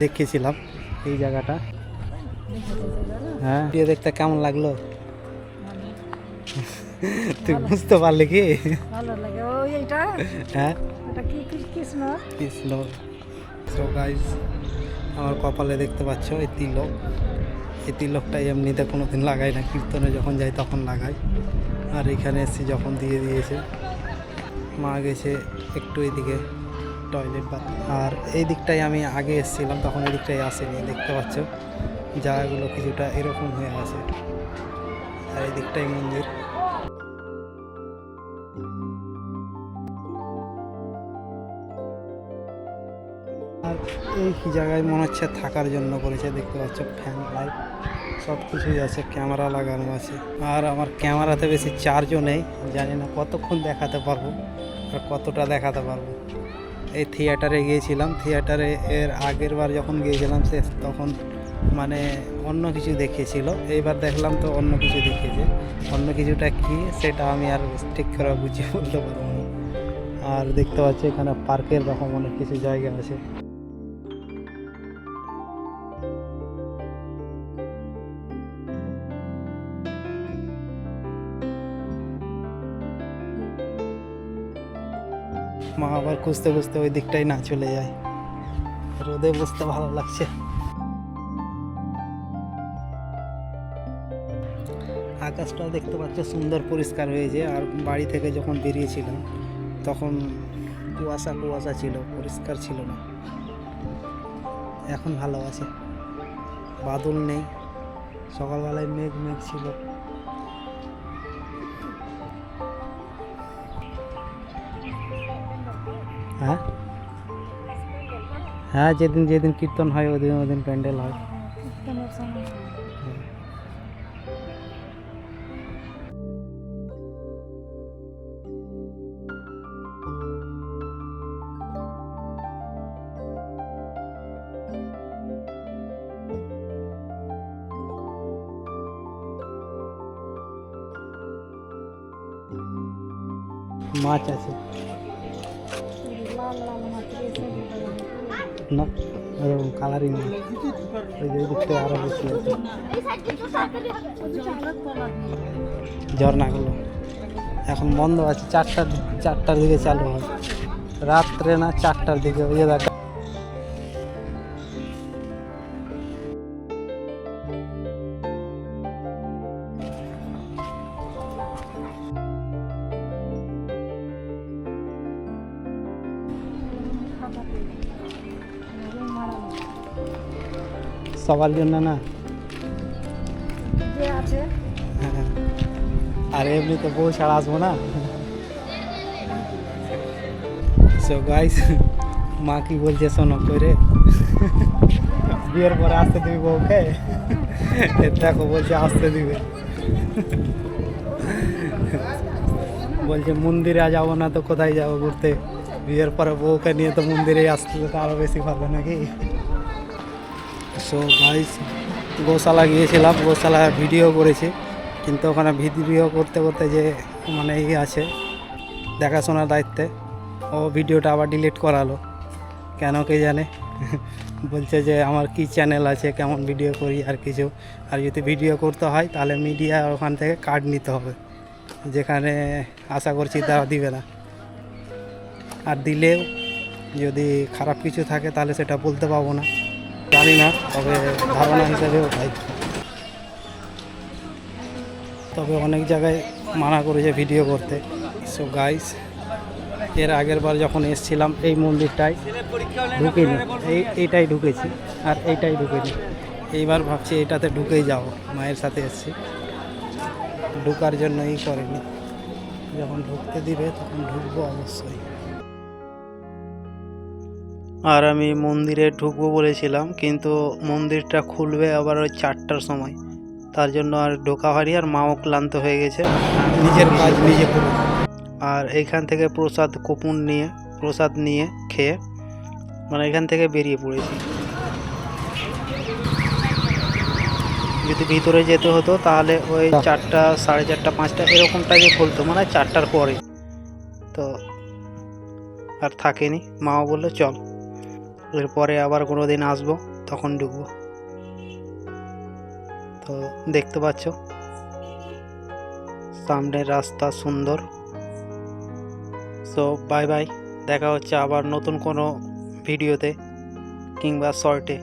দেখেছিলাম এই জায়গাটা। হ্যাঁ, দেখতে কেমন লাগলো? তুই বুঝতে পারলি কি? ভালো লাগে ওই এইটা। হ্যাঁ, এটা কি কৃষ্ণ কৃষ্ণ। সো গাইস, আমার কপালে দেখতে পাচ্ছ এই তিলক। এই তিলকটাই এমনিতে কোনোদিন লাগাই না, কীর্তনে যখন যাই তখন লাগাই। আর এখানে এসেছি যখন দিয়ে দিয়েছে। মা গেছে একটু এদিকে টয়লেট বা, আর এই দিকটাই আমি আগে এসেছিলাম তখন এই দিকটাই আসেনি। দেখতে পাচ্ছ জায়গাগুলো কিছুটা এরকম হয়ে আছে। আর এই দিকটাই মন্দির। আর এই জায়গায় মনে হচ্ছে থাকার জন্য করেছে। দেখতে পাচ্ছ ফ্যান লাইট সব কিছুই আছে, ক্যামেরা লাগানো আছে। আর আমার ক্যামেরাতে বেশি চার্জও নেই, জানি না কতক্ষণ দেখাতে পারবো আর কতটা দেখাতে পারবো। এই থিয়েটারে গিয়েছিলাম, থিয়েটারে এর আগের বার যখন গিয়েছিলাম তখন মানে অন্য কিছু দেখিয়েছিল। এইবার দেখলাম তো অন্য কিছু দেখিয়েছে। অন্য কিছুটা কি সেটা আমি আর ঠিক করে বুঝিয়ে বলতে পারবো না। আর দেখতে পাচ্ছি এখানে পার্কের রকম অনেক কিছু জায়গা আছে। মা আবার খুঁজতে খুঁজতে ওই দিকটাই না চলে যায়। রোদে বসতে ভালো লাগছে। আকাশটাও দেখতে পাচ্ছ সুন্দর পরিষ্কার হয়েছে। আর বাড়ি থেকে যখন বেরিয়েছিলাম তখন কুয়াশা কুয়াশা ছিল, পরিষ্কার ছিল না। এখন ভালো আছে, বাদল নেই। সকালবেলায় মেঘ মেঘ ছিল। হ্যাঁ হ্যাঁ, যেদিন যেদিন কীর্তন হয় ওদিন ওদিন প্যান্ডেল হয়। কীর্তনের সময় মাছ আছে লাল লাল মাছ না, ওরকম কালারিং না। ওই যে দিকটা আরো বেশি আছে ঝর্ণাগুলো। এখন বন্ধ আছে, চারটার দিকে চালু হয়। রাত্রে না, 4টার দিকে। ওই যে দেখ, সবার জন্য না। যে আছে হ্যাঁ, আর এমনি তো বউ ছাড়া আসবো না। সো গাইস, মা কি বলছে শোনো করে, বিয়ের পরে আসতে দিবি বউকে। দেখো বলছে আসতে দিবে। বলছে মন্দিরে যাবো না তো কোথায় যাবো ঘুরতে, বিয়ের পরে বউকে নিয়ে তো মন্দিরে আসতে তো আরও বেশি ভালো নাকি। সো গাইস, গোশালা গিয়েছিলাম, গোশালা ভিডিও করেছি, কিন্তু ওখানে ভিডিও করতে করতে যে মানে আছে দেখাশোনার দায়িত্বে, ও ভিডিওটা আবার ডিলিট করালো। কেন কে জানে। বলছে যে আমার কি চ্যানেল আছে, কেমন ভিডিও করি আর কিছু। আর যদি ভিডিও করতে হয় তাহলে মিডিয়া ওখান থেকে কার্ড নিতে হবে, যেখানে আশা করছি তারা দিবে না। আর দিলেও যদি খারাপ কিছু থাকে তাহলে সেটা বলতে পারবো না, জানি না। তবে ধারণা হিসেবেও তাই। তবে অনেক জায়গায় মানা করেছে ভিডিও করতে। সো গাইস, এর আগের বার যখন এসেছিলাম এই মন্দিরটায় ঢুকিনি, এইটাই ঢুকেছি আর এইটাই ঢুকিনি। এইবার ভাবছি এটাতে ঢুকেই যাব, মায়ের সাথে এসেছি, ঢুকার জন্যই করেনি। যখন ঢুকতে দিবে তখন ঢুকবো অবশ্যই। আর আমি মন্দিরে ঢুকবো বলেছিলাম, কিন্তু মন্দিরটা খুলবে আবার ওই 4টার সময়। তার জন্য আর ঢোকা হয়নি। আর মাও ক্লান্ত হয়ে গেছে, নিজের কাজ নিজে করে। আর এইখান থেকে প্রসাদ নিয়ে খেয়ে মানে এখান থেকে বেরিয়ে পড়েছি। যদি ভিতরে যেতে হতো তাহলে ওই 4টা, 4:30, 5টা এরকম টাইমে খুলতো, মানে 4টার পরে। তো আর থাকেনি, মাও বললো চল এরপরে আবার কোনো দিন আসবো। তখন ঢুকবো। তো দেখতে পাচ্ছ সামনের রাস্তা সুন্দর। সো বাই বাই, দেখা হচ্ছে আবার নতুন কোনো ভিডিওতে কিংবা শর্টে।